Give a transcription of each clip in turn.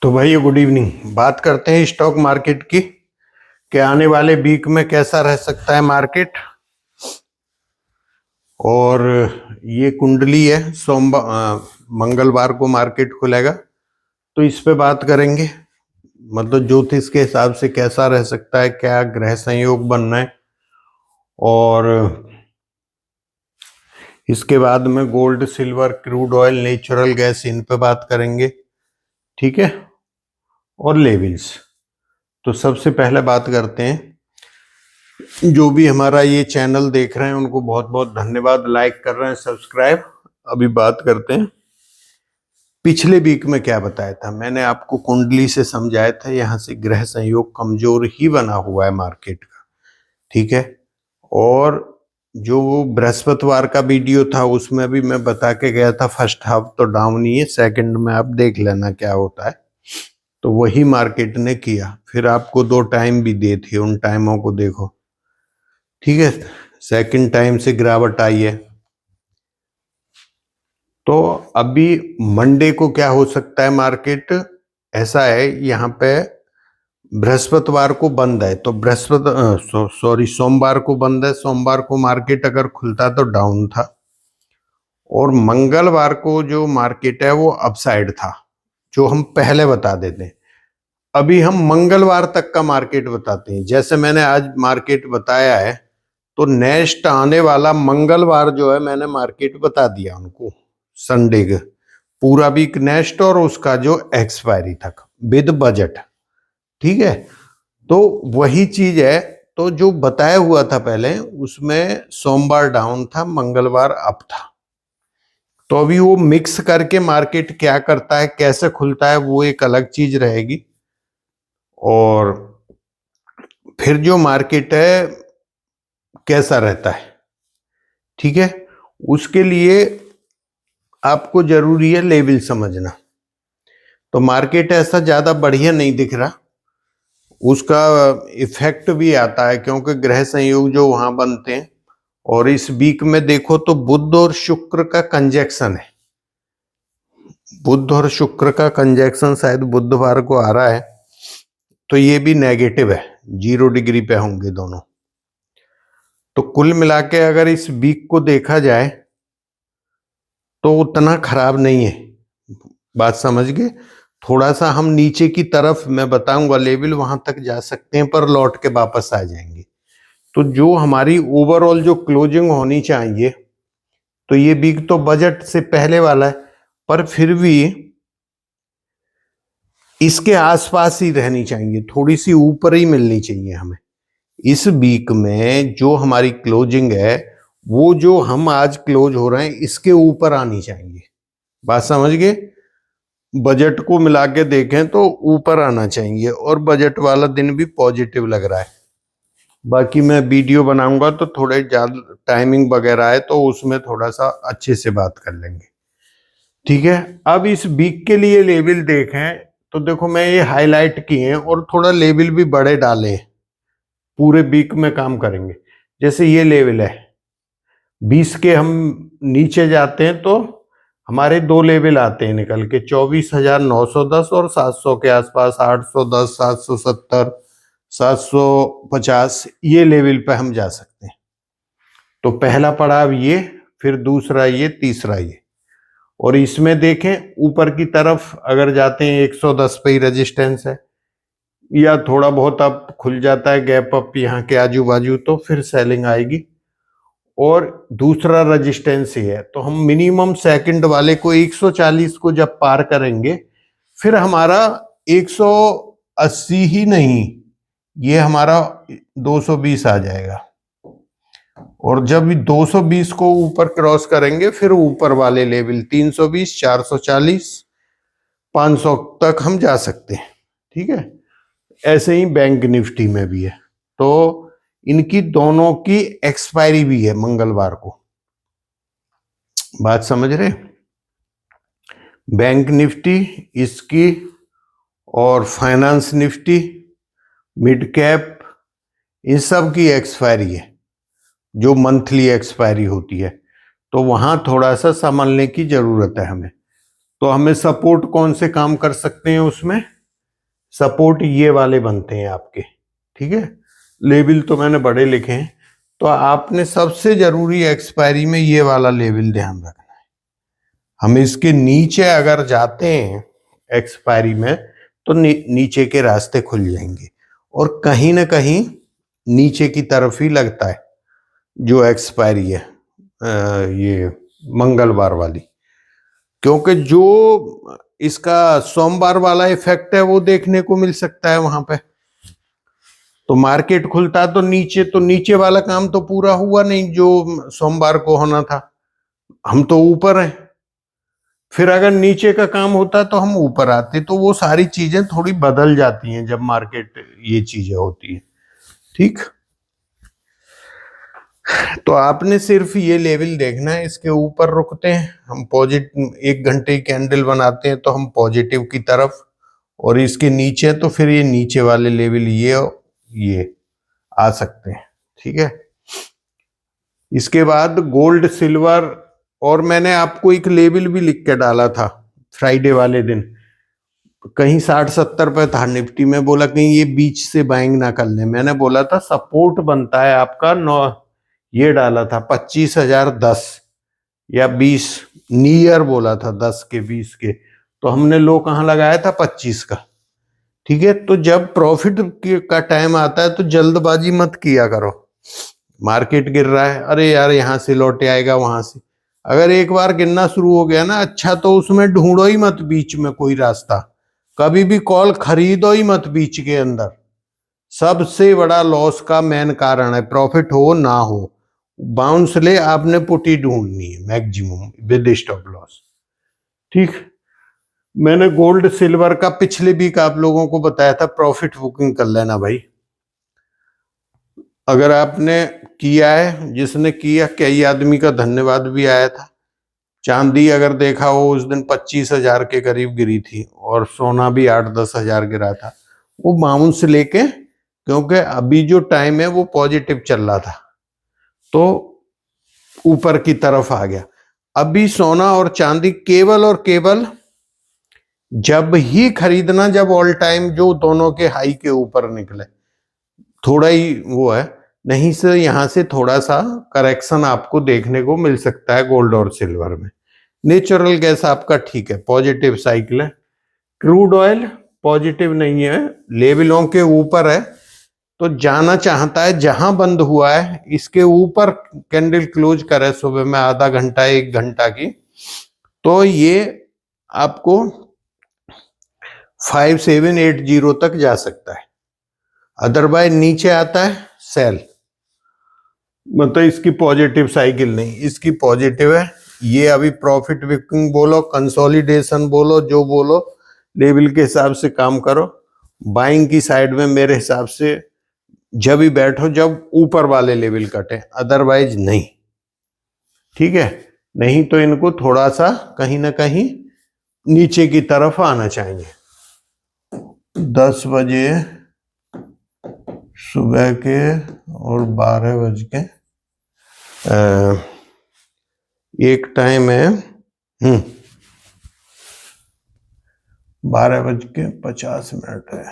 तो भाई good evening. बात करते हैं स्टॉक मार्केट की कि आने वाले वीक में कैसा रह सकता है मार्केट। और ये कुंडली है, सोमवार मंगलवार को मार्केट खुलेगा तो इस पे बात करेंगे। मतलब ज्योतिष के हिसाब से कैसा रह सकता है, क्या ग्रह संयोग बनना है। और इसके बाद में gold, silver, crude oil, natural gas, इन पे बात करेंगे, ठीक है। और लेवल्स। तो सबसे पहले बात करते हैं, जो भी हमारा ये चैनल देख रहे हैं उनको बहुत बहुत धन्यवाद, लाइक कर रहे हैं, सब्सक्राइब। अभी बात करते हैं पिछले वीक में क्या बताया था। मैंने आपको कुंडली से समझाया था, यहाँ से ग्रह संयोग कमजोर ही बना हुआ है मार्केट का, ठीक है। और जो बृहस्पतिवार का वीडियो था उसमें भी मैं बता के गया था फर्स्ट हाफ तो डाउन ही है, सेकंड में आप देख लेना क्या होता है। तो वही मार्केट ने किया। फिर आपको 2 टाइम भी दे थे, उन टाइमों को देखो, ठीक है। सेकंड टाइम से गिरावट आई है। तो अभी मंडे को क्या हो सकता है मार्केट, ऐसा है यहाँ पे बृहस्पतिवार को बंद है तो सोमवार को बंद है। सोमवार को मार्केट अगर खुलता तो डाउन था। और मंगलवार को जो मार्केट है वो अपसाइड था, जो हम पहले बता देते हैं। अभी हम मंगलवार तक का मार्केट बताते हैं। जैसे मैंने आज मार्केट बताया है तो नेक्स्ट आने वाला मंगलवार जो है मैंने मार्केट बता दिया उनको, संडे का पूरा वीक नेक्स्ट और उसका जो एक्सपायरी तक विद बजट, ठीक है। तो वही चीज है। तो जो बताया हुआ था पहले उसमें सोमवार डाउन था, मंगलवार अप था। तो अभी वो मिक्स करके मार्केट क्या करता है, कैसे खुलता है, वो एक अलग चीज रहेगी। और फिर जो मार्केट है कैसा रहता है, ठीक है, उसके लिए आपको जरूरी है लेवल समझना। तो मार्केट ऐसा ज्यादा बढ़िया नहीं दिख रहा, उसका इफेक्ट भी आता है क्योंकि ग्रह संयोग जो वहां बनते हैं। और इस वीक में देखो तो बुध और शुक्र का कंजक्शन है। बुध और शुक्र का कंजक्शन शायद बुधवार को आ रहा है, तो ये भी नेगेटिव है, 0 डिग्री पे होंगे दोनों। तो कुल मिला के अगर इस वीक को देखा जाए तो उतना खराब नहीं है। बात समझ गए। थोड़ा सा हम नीचे की तरफ, मैं बताऊंगा लेवल, वहां तक जा सकते हैं पर लौट के वापस आ जाएंगे। तो जो हमारी ओवरऑल जो क्लोजिंग होनी चाहिए, तो ये वीक तो बजट से पहले वाला है पर फिर भी इसके आसपास ही रहनी चाहिए, थोड़ी सी ऊपर ही मिलनी चाहिए हमें। इस वीक में जो हमारी क्लोजिंग है वो जो हम आज क्लोज हो रहे हैं इसके ऊपर आनी चाहिए। बात समझ गए। बजट को मिला के देखें तो ऊपर आना चाहिए और बजट वाला दिन भी पॉजिटिव लग रहा है। बाकी मैं वीडियो बनाऊंगा तो थोड़े ज्यादा टाइमिंग वगैरह है तो उसमें थोड़ा सा अच्छे से बात कर लेंगे, ठीक है। अब इस वीक के लिए लेवल देखें तो देखो मैं ये हाईलाइट किए हैं और थोड़ा लेवल भी बड़े डाले हैं, पूरे वीक में काम करेंगे। जैसे ये लेवल है 20 के, हम नीचे जाते हैं तो हमारे 2 लेवल आते हैं निकल के, 24,910 और 700 के आसपास, 810, 770, 750, ये लेवल पे हम जा सकते हैं। तो पहला पड़ाव ये, फिर दूसरा ये, तीसरा ये। और इसमें देखें ऊपर की तरफ अगर जाते हैं 110 पे ही रेजिस्टेंस है, या थोड़ा बहुत अब खुल जाता है गैप अप यहाँ के आजू बाजू तो फिर सेलिंग आएगी। और दूसरा रेजिस्टेंस ही है। तो हम मिनिमम सेकंड वाले को 140 को जब पार करेंगे फिर हमारा 180 ही नहीं, ये हमारा 220 आ जाएगा। और जब 220 को ऊपर क्रॉस करेंगे फिर ऊपर वाले लेवल 320, 440, 500 तक हम जा सकते हैं, ठीक है। ऐसे ही बैंक निफ्टी में भी है। तो इनकी दोनों की एक्सपायरी भी है मंगलवार को। बात समझ रहे। बैंक निफ्टी इसकी, और फाइनेंस निफ्टी, मिड कैप, इन सब की एक्सपायरी है, जो मंथली एक्सपायरी होती है। तो वहां थोड़ा सा संभलने की जरूरत है हमें। तो हमें सपोर्ट कौन से काम कर सकते हैं उसमें, सपोर्ट ये वाले बनते हैं आपके, ठीक है। लेवल तो मैंने बड़े लिखे हैं, तो आपने सबसे जरूरी एक्सपायरी में ये वाला लेवल ध्यान रखना है। हम इसके नीचे अगर जाते हैं एक्सपायरी में तो नीचे के रास्ते खुल जाएंगे, और कहीं ना कहीं नीचे की तरफ ही लगता है जो एक्सपायरी है ये मंगलवार वाली, क्योंकि जो इसका सोमवार वाला इफेक्ट है वो देखने को मिल सकता है वहां पे। तो मार्केट खुलता तो नीचे वाला काम तो पूरा हुआ नहीं जो सोमवार को होना था, हम तो ऊपर हैं। फिर अगर नीचे का काम होता तो हम ऊपर आते, तो वो सारी चीजें थोड़ी बदल जाती हैं जब मार्केट ये चीजें होती है, ठीक। तो आपने सिर्फ ये लेवल देखना है, इसके ऊपर रुकते हैं हम पॉजिटिव, 1 घंटे की कैंडल बनाते हैं तो हम पॉजिटिव की तरफ, और इसके नीचे तो फिर ये नीचे वाले लेवल ये आ सकते हैं, ठीक है। इसके बाद गोल्ड सिल्वर, और मैंने आपको एक लेवल भी लिख के डाला था फ्राइडे वाले दिन, कहीं 60-70 पे था निफ्टी में, बोला कहीं ये बीच से बाइंग ना कर ले। मैंने बोला था सपोर्ट बनता है आपका 9, ये डाला था 25,010 या 20, नियर बोला था 10 के 20 के, तो हमने लो कहाँ लगाया था 25 का, ठीक है। तो जब प्रॉफिट का टाइम आता है तो जल्दबाजी मत किया करो। मार्केट गिर रहा है, अरे यार यहाँ से लौटे आएगा वहां से, अगर एक बार गिरना शुरू हो गया ना, अच्छा तो उसमें ढूंढो ही मत बीच में कोई रास्ता, कभी भी कॉल खरीदो ही मत बीच के अंदर। सबसे बड़ा लॉस का मेन कारण है, प्रॉफिट हो ना हो बाउंस ले, आपने पुटी ढूंढनी है मैक्सिमम विद स्टॉप लॉस, ठीक। मैंने गोल्ड सिल्वर का पिछले वीक आप लोगों को बताया था, प्रॉफिट बुकिंग कर लेना भाई अगर आपने किया है। जिसने किया कई आदमी का धन्यवाद भी आया था। चांदी अगर देखा हो उस दिन 25,000 के करीब गिरी थी, और सोना भी 8-10 हजार गिरा था, वो बाउंस लेके, क्योंकि अभी जो टाइम है वो पॉजिटिव चल रहा था तो ऊपर की तरफ आ गया। अभी सोना और चांदी केवल और केवल जब ही खरीदना जब ऑल टाइम जो दोनों के हाई के ऊपर निकले, थोड़ा ही वो है, नहीं से यहां से थोड़ा सा करेक्शन आपको देखने को मिल सकता है गोल्ड और सिल्वर में। नेचुरल गैस आपका ठीक है, पॉजिटिव साइकिल है। क्रूड ऑयल पॉजिटिव नहीं है, लेवलों के ऊपर है, तो जाना चाहता है जहां बंद हुआ है इसके ऊपर कैंडल क्लोज करे सुबह में आधा घंटा 1 घंटा की, तो ये आपको 5780 तक जा सकता है। अदरवाइज नीचे आता है सेल, मतलब इसकी पॉजिटिव साइकिल नहीं, इसकी पॉजिटिव है। ये अभी प्रॉफिट बुकिंग बोलो, कंसोलिडेशन बोलो, जो बोलो, लेवल के हिसाब से काम करो। बाइंग की साइड में मेरे हिसाब से जब भी बैठो जब ऊपर वाले लेवल कटे, अदरवाइज नहीं, ठीक है। नहीं तो इनको थोड़ा सा कहीं ना कहीं नीचे की तरफ आना चाहिए। 10 बजे सुबह के और 12 बज के एक टाइम है 12:50 है।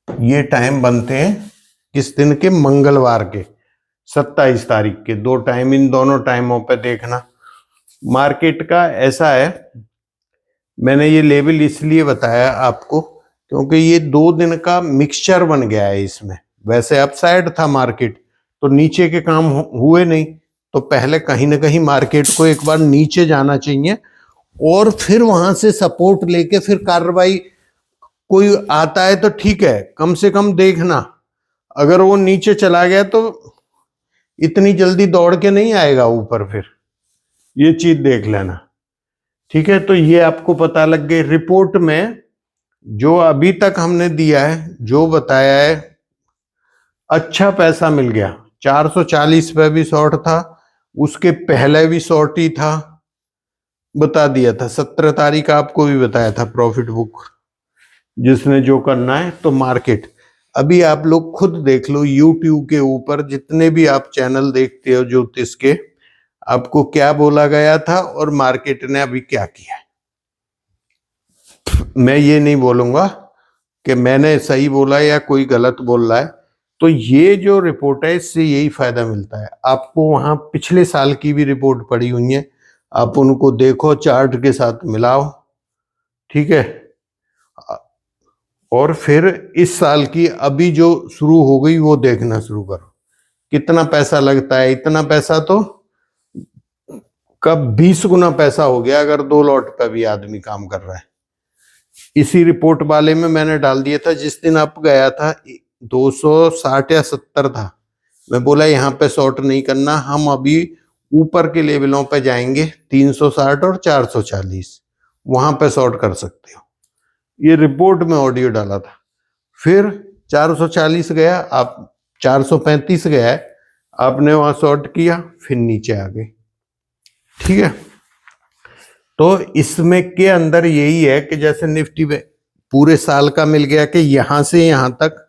ये टाइम बनते हैं किस दिन के? मंगलवार के 27 तारीख के। 2 टाइम, इन दोनों टाइमों पे देखना। मार्केट का ऐसा है, मैंने ये लेवल इसलिए बताया आपको क्योंकि ये 2 दिन का मिक्सचर बन गया है इसमें। वैसे अपसाइड था मार्केट, तो नीचे के काम हुए नहीं, तो पहले कहीं ना कहीं मार्केट को एक बार नीचे जाना चाहिए और फिर वहां से सपोर्ट लेके फिर कार्रवाई कोई आता है तो ठीक है, कम से कम देखना। अगर वो नीचे चला गया तो इतनी जल्दी दौड़ के नहीं आएगा ऊपर, फिर ये चीज देख लेना, ठीक है। तो ये आपको पता लग गई। रिपोर्ट में जो अभी तक हमने दिया है, जो बताया है, अच्छा पैसा मिल गया। 440 पे भी शॉर्ट था, उसके पहले भी शॉर्ट ही था, बता दिया था। 17 तारीख आपको भी बताया था प्रॉफिट बुक, जिसने जो करना है। तो मार्केट अभी आप लोग खुद देख लो, यूट्यूब के ऊपर जितने भी आप चैनल देखते हो ज्योतिष के, आपको क्या बोला गया था और मार्केट ने अभी क्या किया है। मैं ये नहीं बोलूंगा कि मैंने सही बोला या कोई गलत बोल रहा है। तो ये जो रिपोर्ट है इससे यही फायदा मिलता है। आपको वहां पिछले साल की भी रिपोर्ट पड़ी हुई है, आप उनको देखो, चार्ट के साथ मिलाओ, ठीक है। और फिर इस साल की अभी जो शुरू हो गई वो देखना शुरू करो, कितना पैसा लगता है। इतना पैसा तो कब 20 गुना पैसा हो गया अगर 2 लॉट पे भी आदमी काम कर रहा है। इसी रिपोर्ट वाले में मैंने डाल दिया था, जिस दिन आप गया था 260 या 70 था। मैं बोला यहाँ पे शॉर्ट नहीं करना, हम अभी ऊपर के लेवलों पे जाएंगे 360 और 440, वहां पे शॉर्ट कर सकते हो। ये रिपोर्ट में ऑडियो डाला था। फिर 440 गया, आप 435 गया है, आपने वहां शॉर्ट किया, फिर नीचे आ गए, ठीक है। तो इसमें के अंदर यही है कि जैसे निफ्टी में पूरे साल का मिल गया कि यहां से यहां तक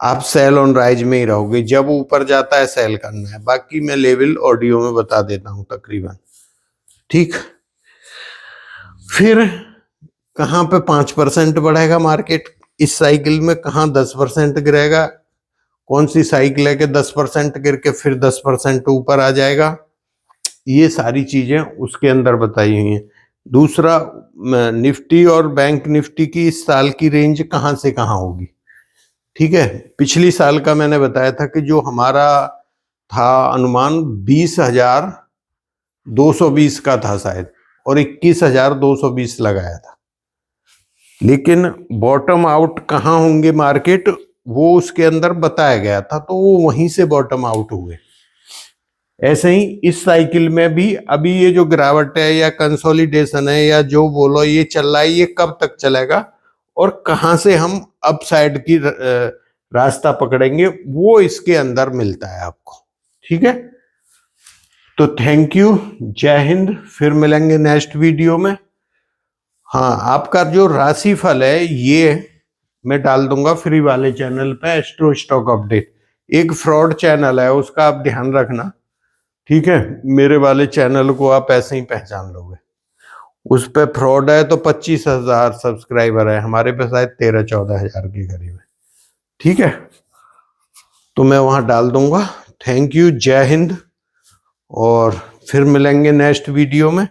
आप सेल ऑन राइज में ही रहोगे, जब ऊपर जाता है सेल करना है। बाकी मैं लेवल ऑडियो में बता देता हूं तकरीबन, ठीक। फिर कहां पे 5% बढ़ेगा मार्केट इस साइकिल में, कहां 10% गिरेगा, कौन सी साइकिल है कि 10% गिर के फिर 10% ऊपर आ जाएगा, ये सारी चीजें उसके अंदर बताई हुई हैं। दूसरा, निफ्टी और बैंक निफ्टी की इस साल की रेंज कहां से कहां होगी, ठीक है। पिछली साल का मैंने बताया था कि जो हमारा था अनुमान 20,220 का था शायद, और 21,220 लगाया था। लेकिन बॉटम आउट कहाँ होंगे मार्केट, वो उसके अंदर बताया गया था, तो वो वहीं से बॉटम आउट हुए। ऐसे ही इस साइकिल में भी अभी ये जो गिरावट है या कंसोलिडेशन है या जो बोलो ये चल रहा है, ये कब तक चलेगा और कहां से हम अपसाइड की रास्ता पकड़ेंगे, वो इसके अंदर मिलता है आपको, ठीक है। तो थैंक यू, जय हिंद, फिर मिलेंगे नेक्स्ट वीडियो में। हाँ, आपका जो राशि फल है ये मैं डाल दूंगा फ्री वाले चैनल पे, एस्ट्रो स्टॉक अपडेट। एक फ्रॉड चैनल है, उसका आप ध्यान रखना, ठीक है। मेरे वाले चैनल को आप ऐसे ही पहचान लोगे। उस पे फ्रॉड है तो 25,000 सब्सक्राइबर है, हमारे पे शायद 13-14 हजार के करीब है, ठीक है। तो मैं वहां डाल दूंगा। थैंक यू, जय हिंद, और फिर मिलेंगे नेक्स्ट वीडियो में।